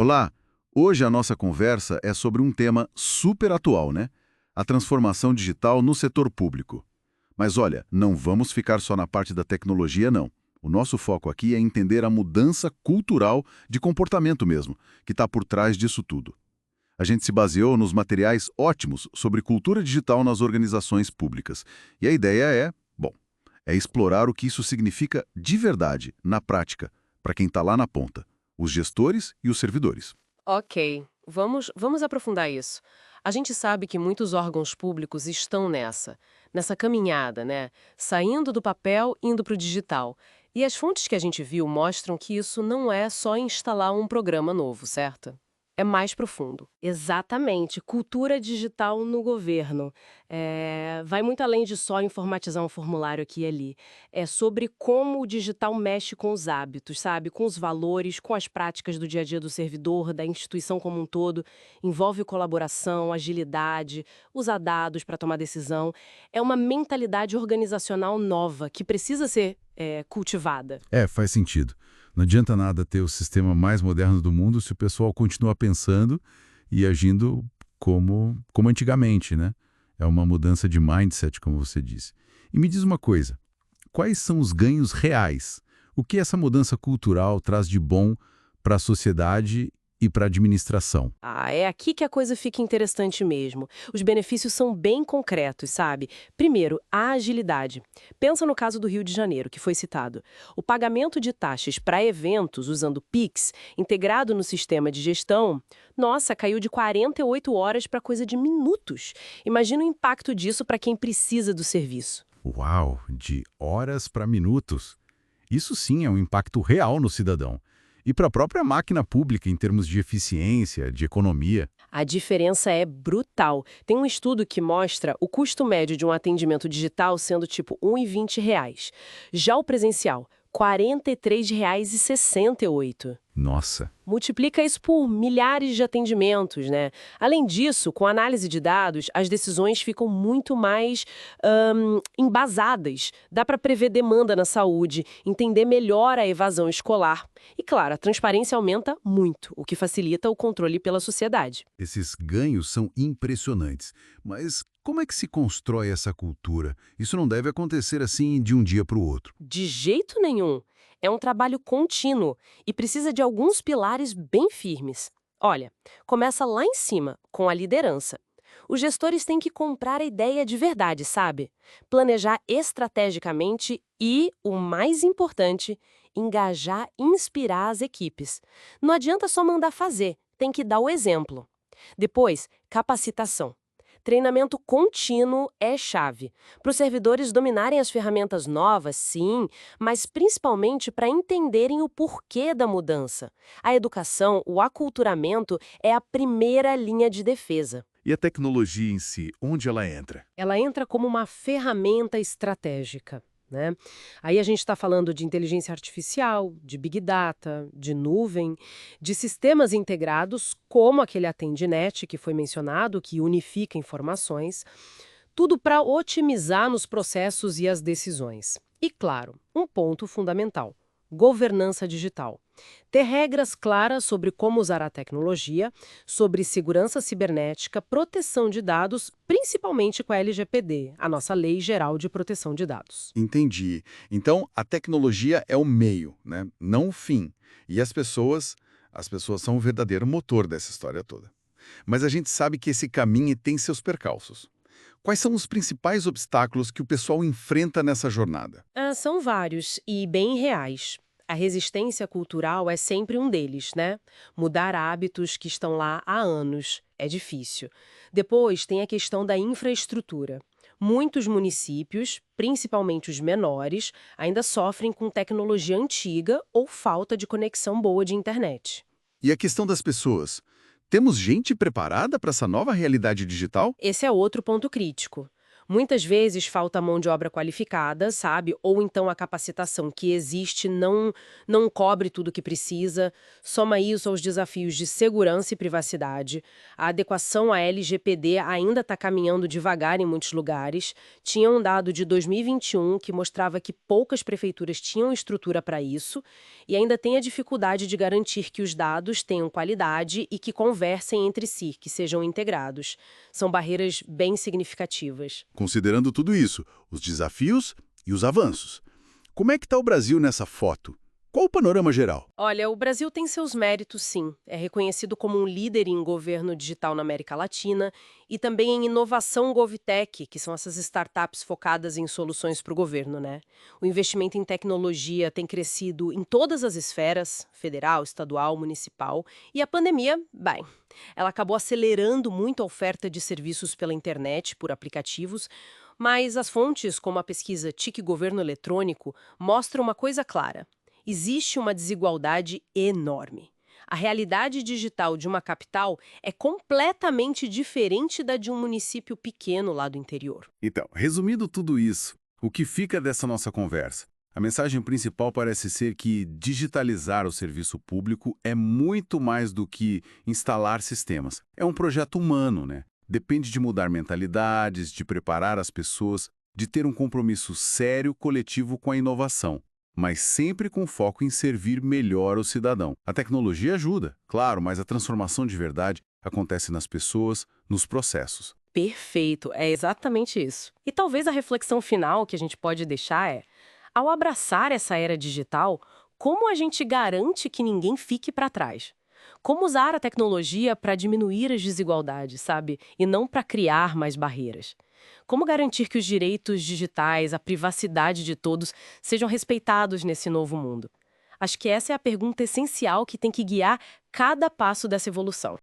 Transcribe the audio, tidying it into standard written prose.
Olá! Hoje a nossa conversa é sobre um tema super atual, né? A transformação digital no setor público. Mas olha, não vamos ficar só na parte da tecnologia, não. O nosso foco aqui é entender a mudança cultural de comportamento mesmo, que está por trás disso tudo. A gente se baseou nos materiais ótimos sobre cultura digital nas organizações públicas. E a ideia é explorar o que isso significa de verdade, na prática, para quem está lá na ponta, os gestores e os servidores. Ok, vamos aprofundar isso. A gente sabe que muitos órgãos públicos estão nessa caminhada, né? Saindo do papel, indo para o digital. E as fontes que a gente viu mostram que isso não é só instalar um programa novo, certo? É mais profundo. Exatamente, cultura digital no governo. Vai muito além de só informatizar um formulário aqui e ali. É sobre como o digital mexe com os hábitos, sabe? Com os valores, com as práticas do dia a dia do servidor, da instituição como um todo. Envolve colaboração, agilidade, usar dados para tomar decisão. É uma mentalidade organizacional nova que precisa ser cultivada. É, faz sentido. Não adianta nada ter o sistema mais moderno do mundo se o pessoal continua pensando e agindo como antigamente, né? É uma mudança de mindset, como você disse. E me diz uma coisa, quais são os ganhos reais? O que essa mudança cultural traz de bom para a sociedade e para a administração? Ah, é aqui que a coisa fica interessante mesmo. Os benefícios são bem concretos, sabe? Primeiro, a agilidade. Pensa no caso do Rio de Janeiro, que foi citado. O pagamento de taxas para eventos usando Pix, integrado no sistema de gestão, nossa, caiu de 48 horas para coisa de minutos. Imagina o impacto disso para quem precisa do serviço. Uau, de horas para minutos. Isso sim é um impacto real no cidadão. E para a própria máquina pública em termos de eficiência, de economia. A diferença é brutal. Tem um estudo que mostra o custo médio de um atendimento digital sendo tipo R$ 1,20. Já o presencial, R$ 43,68. Nossa, Multiplica isso por milhares de atendimentos, né? Além disso, com análise de dados, as decisões ficam muito mais embasadas. Dá para prever demanda na saúde, entender melhor a evasão escolar. E, claro, a transparência aumenta muito, o que facilita o controle pela sociedade. esses ganhos são impressionantes. Mas como é que se constrói essa cultura? Isso não deve acontecer assim de um dia para o outro. De jeito nenhum. É um trabalho contínuo e precisa de alguns pilares bem firmes. Olha, começa lá em cima, com a liderança. Os gestores têm que comprar a ideia de verdade, sabe? Planejar estrategicamente e, o mais importante, engajar e inspirar as equipes. Não adianta só mandar fazer, tem que dar o exemplo. Depois, capacitação. Treinamento contínuo é chave. Para os servidores dominarem as ferramentas novas, sim, mas principalmente para entenderem o porquê da mudança. A educação, o aculturamento, é a primeira linha de defesa. E a tecnologia em si, onde ela entra? Ela entra como uma ferramenta estratégica, né? Aí a gente está falando de inteligência artificial, de big data, de nuvem, de sistemas integrados, como aquele AtendiNet que foi mencionado, que unifica informações, tudo para otimizar nos processos e as decisões. E, claro, um ponto fundamental: governança digital. Ter regras claras sobre como usar a tecnologia, sobre segurança cibernética, proteção de dados, principalmente com a LGPD, a nossa Lei Geral de Proteção de Dados. Entendi. Então, a tecnologia é o meio, né? Não o fim. E as pessoas são o verdadeiro motor dessa história toda. Mas a gente sabe que esse caminho tem seus percalços. Quais são os principais obstáculos que o pessoal enfrenta nessa jornada? São vários e bem reais. A resistência cultural é sempre um deles, né? Mudar hábitos que estão lá há anos é difícil. Depois tem a questão da infraestrutura. Muitos municípios, principalmente os menores, ainda sofrem com tecnologia antiga ou falta de conexão boa de internet. E a questão das pessoas. Temos gente preparada para essa nova realidade digital? Esse é outro ponto crítico. Muitas vezes falta mão de obra qualificada, sabe? Ou então a capacitação que existe não cobre tudo o que precisa. Soma isso aos desafios de segurança e privacidade. A adequação à LGPD ainda está caminhando devagar em muitos lugares. Tinha um dado de 2021 que mostrava que poucas prefeituras tinham estrutura para isso. E ainda tem a dificuldade de garantir que os dados tenham qualidade e que conversem entre si, que sejam integrados. São barreiras bem significativas. Considerando tudo isso, os desafios e os avanços. Como é que está o Brasil nessa foto? Qual o panorama geral? Olha, o Brasil tem seus méritos, sim. É reconhecido como um líder em governo digital na América Latina e também em inovação GovTech, que são essas startups focadas em soluções para o governo, né? O investimento em tecnologia tem crescido em todas as esferas, federal, estadual, municipal, e a pandemia, bem, ela acabou acelerando muito a oferta de serviços pela internet, por aplicativos, mas as fontes, como a pesquisa TIC Governo Eletrônico, mostram uma coisa clara. Existe uma desigualdade enorme. A realidade digital de uma capital é completamente diferente da de um município pequeno lá do interior. Então, resumindo tudo isso, o que fica dessa nossa conversa? A mensagem principal parece ser que digitalizar o serviço público é muito mais do que instalar sistemas. É um projeto humano, né? Depende de mudar mentalidades, de preparar as pessoas, de ter um compromisso sério coletivo com a inovação, mas sempre com foco em servir melhor o cidadão. A tecnologia ajuda, claro, mas a transformação de verdade acontece nas pessoas, nos processos. Perfeito, é exatamente isso. E talvez a reflexão final que a gente pode deixar é: ao abraçar essa era digital, como a gente garante que ninguém fique para trás? Como usar a tecnologia para diminuir as desigualdades, sabe? E não para criar mais barreiras? Como garantir que os direitos digitais, a privacidade de todos, sejam respeitados nesse novo mundo? Acho que essa é a pergunta essencial que tem que guiar cada passo dessa evolução.